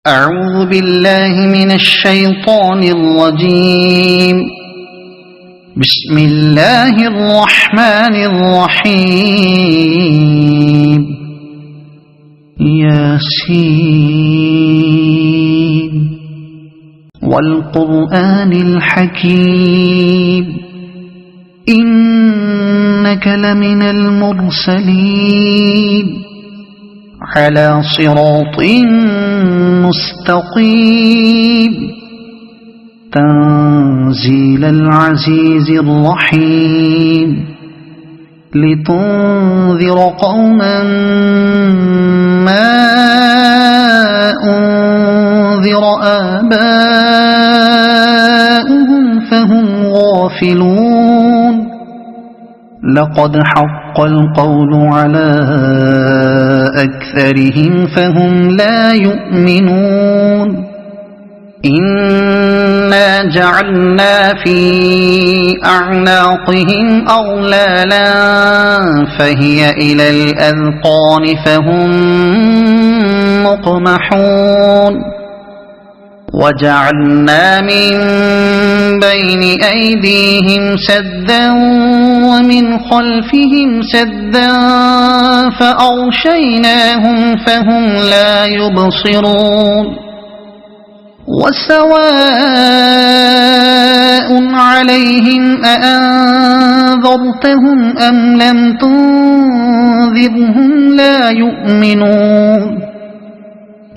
أعوذ بالله من الشيطان الرجيم. بسم الله الرحمن الرحيم. ياسين والقرآن الحكيم إنك لمن المرسلين على صراط مستقيم تنزيل العزيز الرحيم لتنذر قوما ما أنذر آباؤهم فهم غافلون. لقد حق القول على أكثرهم فهم لا يؤمنون. إنا جعلنا في أعناقهم أغلالا فهي إلى الأذقان فهم مقمحون. وجعلنا من بين أيديهم سدا ومن خلفهم سدا فأغشيناهم فهم لا يبصرون. وسواء عليهم أأنذرتهم أم لم تنذرهم لا يؤمنون.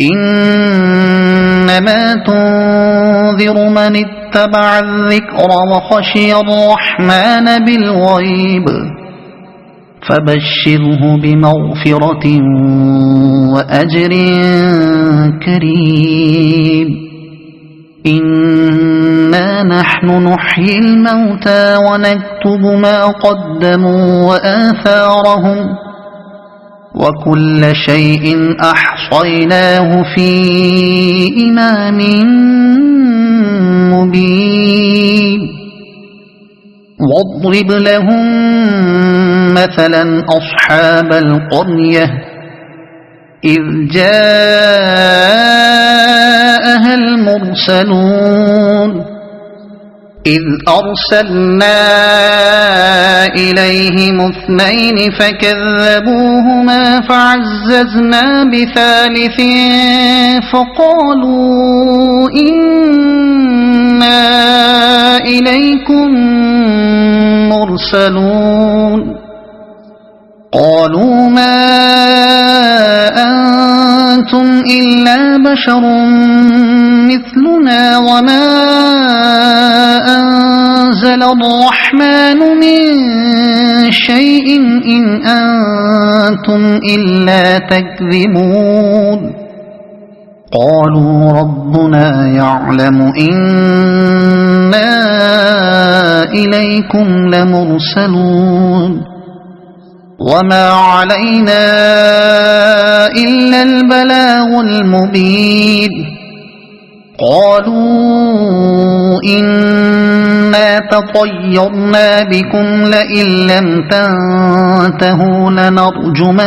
إنما تنذر من اتبع الذكر وخشي الرحمن بالغيب فبشره بمغفرة وأجر كريم. إنا نحن نحيي الموتى ونكتب ما قدموا وآثارهم وكل شيء أحصيناه في إمام مبين. واضرب لهم مثلا أصحاب القرية إذ جاءها المرسلون إذ أرسلنا إليهم اثنين فكذبوهما فعززنا بثالث فقالوا إنا إليكم مرسلون. قالوا ما أنتم إلا بشر مثلنا وما أنزل الرحمن من شيء إن أنتم إلا تكذبون. قالوا ربنا يعلم إنا إليكم لمرسلون وما علينا إلا البلاغ المبين. قالوا إنا تطيرنا بكم لئن لم تنتهوا لنرجمنكم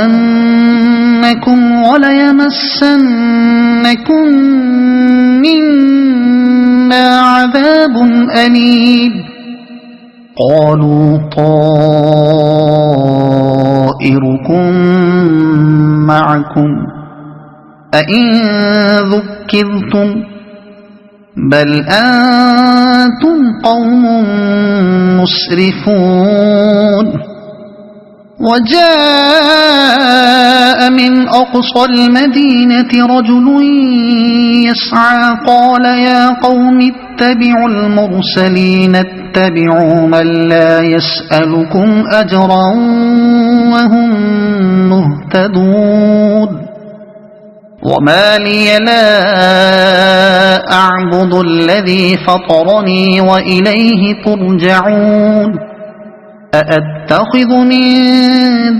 وليمسنكم منا عذاب أليم. قالوا طائركم معكم أئن ذكرتم بل أنتم قوم مسرفون. وجاء من أقصى المدينة رجل يسعى قال يا قوم اتبعوا المرسلين اتبعوا من لا يسألكم أجرا وهم مهتدون. وما لي لا أعبد الذي فطرني وإليه ترجعون. أأتخذ من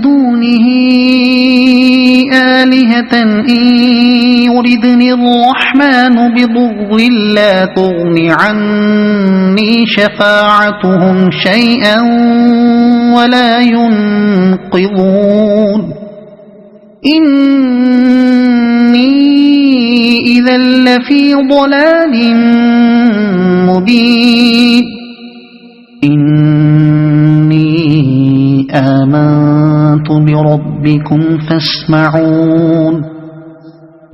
دونه آلهة إن يردني الرحمن بضر لا تغن عني شفاعتهم شيئا ولا ينقذون. إن إني إذا لفي ضلال مبين إني آمنت بربكم فاسمعون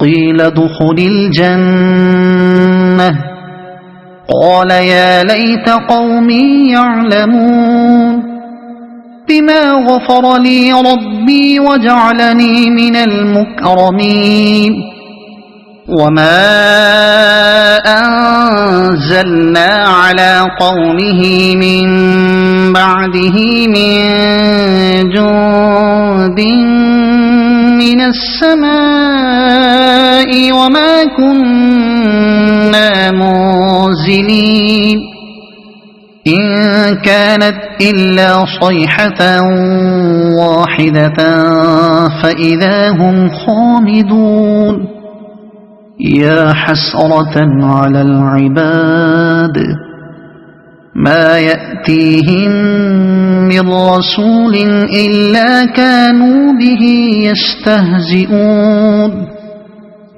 قيل ادخل الجنة قال يا ليت قومي يعلمون بما غفر لي ربي وجعلني من المكرمين وما أنزلنا على قومه من بعده من جند من السماء وما كنا منزلين إن كانت إلا صيحة واحدة فإذا هم خامدون يا حسرة على العباد ما يأتيهم من رسول إلا كانوا به يستهزئون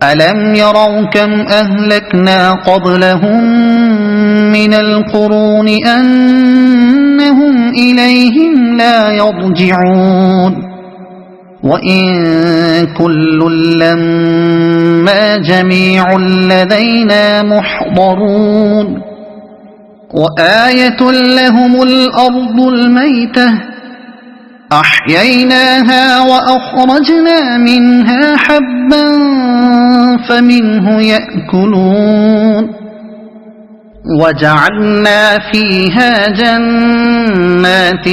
ألم يروا كم أهلكنا قبلهم من القرون أنهم إليهم لا يرجعون وإن كل لما جميع لدينا محضرون وآية لهم الأرض الميتة أحييناها وأخرجنا منها حبا فمنه يأكلون وجعلنا فيها جنات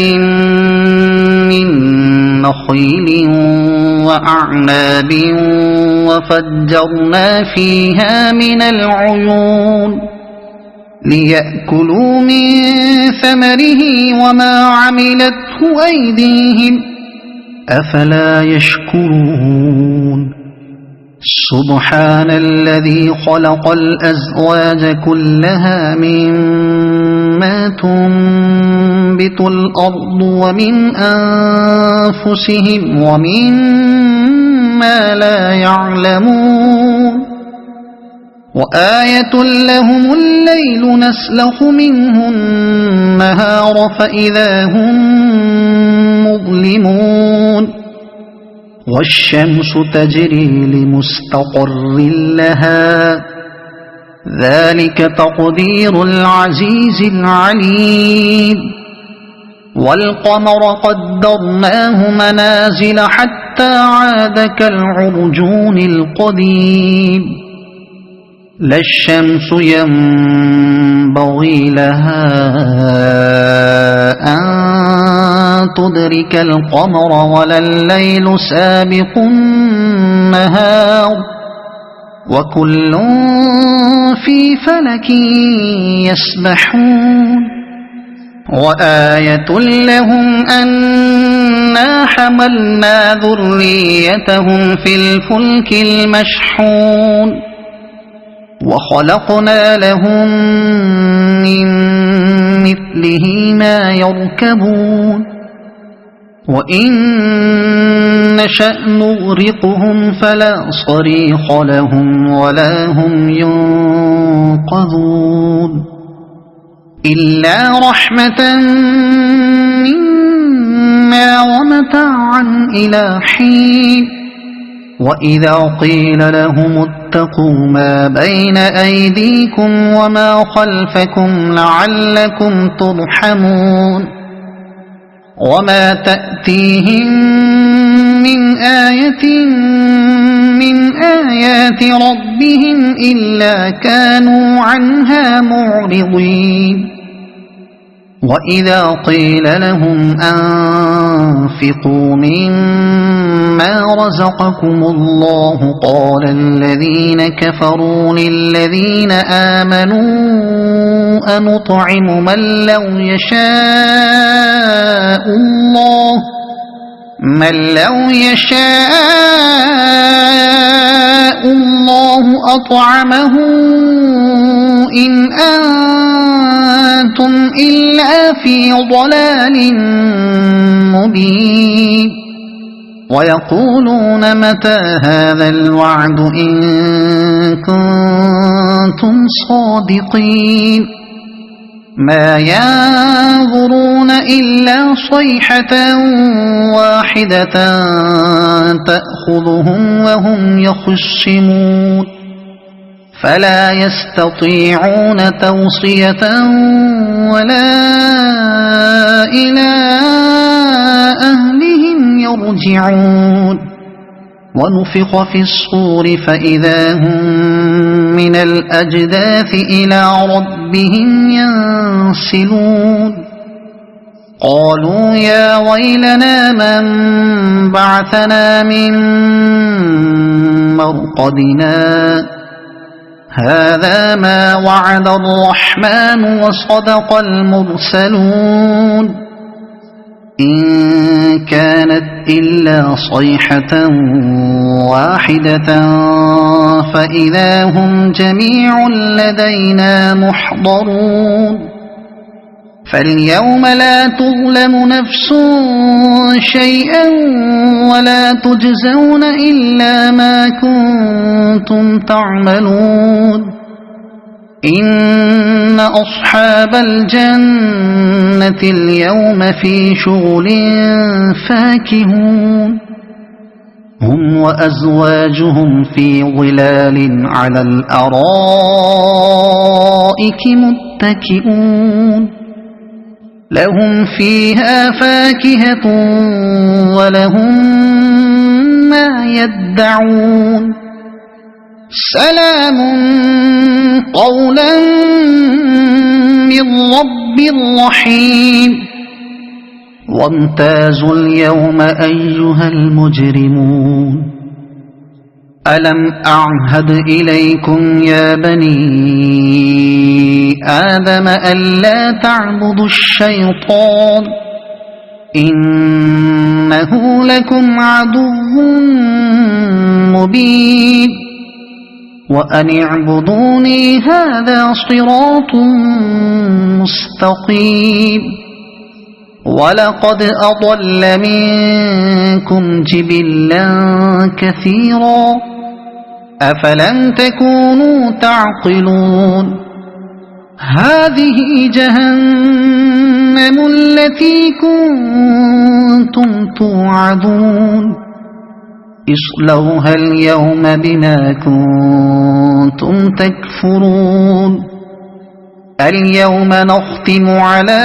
من نخيل وأعناب وفجرنا فيها من العيون ليأكلوا من ثمره وما عملته أيديهم أفلا يشكرون سبحان الذي خلق الأزواج كلها مما تنبت الأرض ومن أنفسهم ومما لا يعلمون وآية لهم الليل نسلخ منه النهار فإذا هم مظلمون والشمس تجري لمستقر لها ذلك تقدير العزيز العليم والقمر قدرناه منازل حتى عاد كالعرجون القديم لا الشمس ينبغي لها أن تدرك القمر ولا الليل سابق النهار وكل في فلك يسبحون وآية لهم أنا حملنا ذريتهم في الفلك المشحون وخلقنا لهم من مثله ما يركبون وإن نشأ نغرقهم فلا صريخ لهم ولا هم ينقذون إلا رحمة منا ومتاعا إلى حين وإذا قيل لهم اتقوا ما بين أيديكم وما خلفكم لعلكم ترحمون وما تأتيهم من آية من آيات ربهم إلا كانوا عنها معرضين وإذا قيل لهم أنفقوا مما رزقكم الله قال الذين كفروا للذين آمنوا أنطعم من لو يشاء الله أطعمه إن أنتم إلا في ضلال مبين ويقولون متى هذا الوعد إن كنتم صادقين ما ينظرون إلا صيحة واحدة تأخذهم وهم يخصمون فلا يستطيعون توصية ولا إلى أهلهم يرجعون ونفخ في الصور فإذا هم من الأجداث إلى ربهم ينسلون قالوا يا ويلنا من بعثنا من مرقدنا هذا ما وعد الرحمن وصدق المرسلون إن كانت إلا صيحة واحدة فإذا هم جميع لدينا محضرون فاليوم لا تظلم نفس شيئا ولا تجزون إلا ما كنتم تعملون إن أصحاب الجنة اليوم في شغل فاكهون هم وأزواجهم في ظلال على الأرائك متكئون لهم فيها فاكهة ولهم ما يدعون سلام قولا من رب رحيم وامتازوا اليوم أيها المجرمون ألم أعهد إليكم يا بني آدم ألا تعبدوا الشيطان إنه لكم عدو مبين وأن اعبدوني هذا صراط مستقيم ولقد أضل منكم جبلا كثيرا أفلم تكونوا تعقلون هذه جهنم التي كنتم توعدون اصلوها اليوم بما كنتم تكفرون اليوم نختم على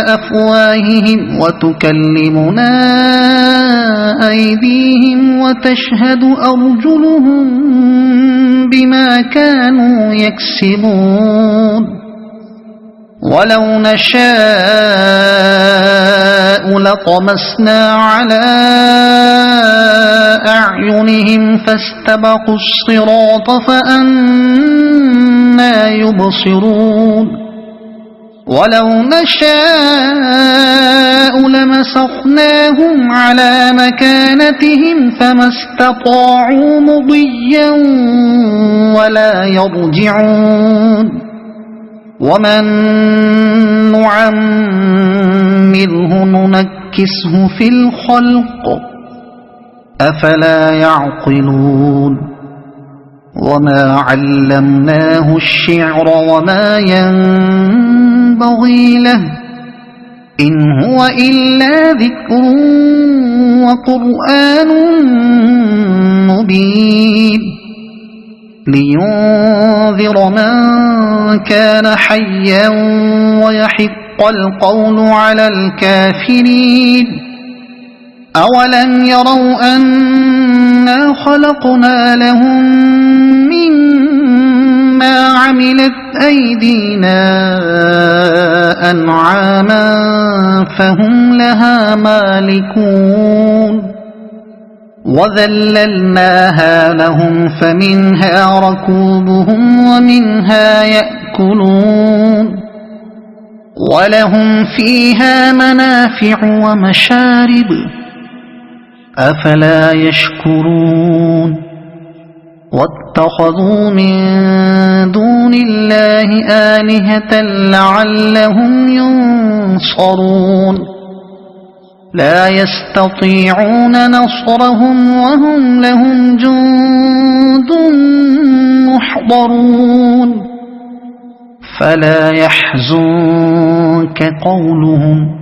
أفواههم وتكلمنا أيديهم وتشهد أرجلهم بما كانوا يكسبون ولو نشاء لطمسنا على أعينهم فاستبقوا الصراط فأنى يبصرون ولو نشاء لمسخناهم على مكانتهم فما استطاعوا مضيا ولا يرجعون ومن نعمره ننكسه في الخلق أفلا يعقلون وما علمناه الشعر وما ينبغي له إن هو إلا ذكر وقرآن مبين لينذر من كان حيا ويحق القول على الكافرين أولم يروا أنا خلقنا لهم مما عملت أيدينا أنعاما فهم لها مالكون وذللناها لهم فمنها ركوبهم ومنها يأكلون ولهم فيها منافع ومشارب أفلا يشكرون واتخذوا من دون الله آلهة لعلهم ينصرون لا يستطيعون نصرهم وهم لهم جند محضرون فلا يحزنك قولهم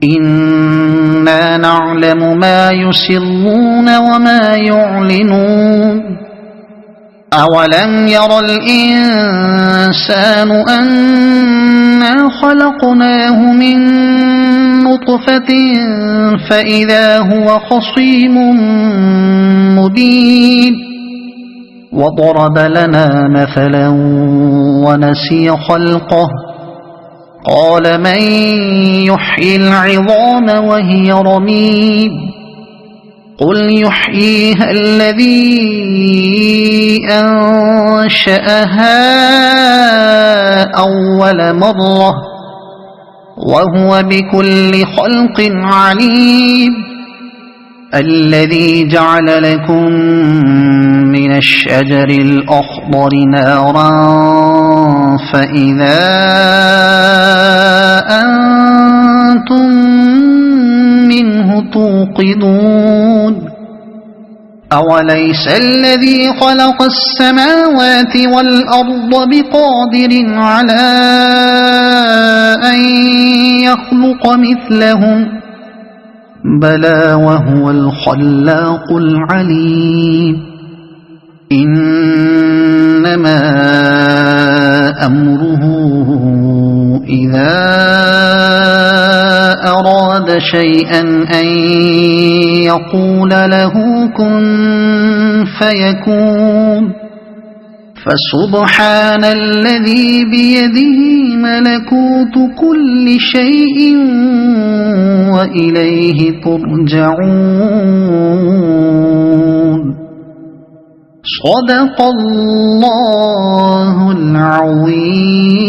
إنا نعلم ما يسرون وما يعلنون أولم ير الإنسان أنا خلقناه من نطفة فإذا هو خصيم مبين وضرب لنا مثلا ونسي خلقه قال من يحيي العظام وهي رميم قل يحييها الذي أنشأها أول مرة وهو بكل خلق عليم الذي جعل لكم من الشجر الأخضر نارا فإذا أنتم منه توقدون أوليس الذي خلق السماوات والأرض بقادر على أن يخلق مثلهم بلى وهو الخلاق العليم إنما أمره إذا أراد شيئا أن يقول له كن فيكون فسبحان الذي بيده ملكوت كل شيء وإليه ترجعون صدق الله العظيم.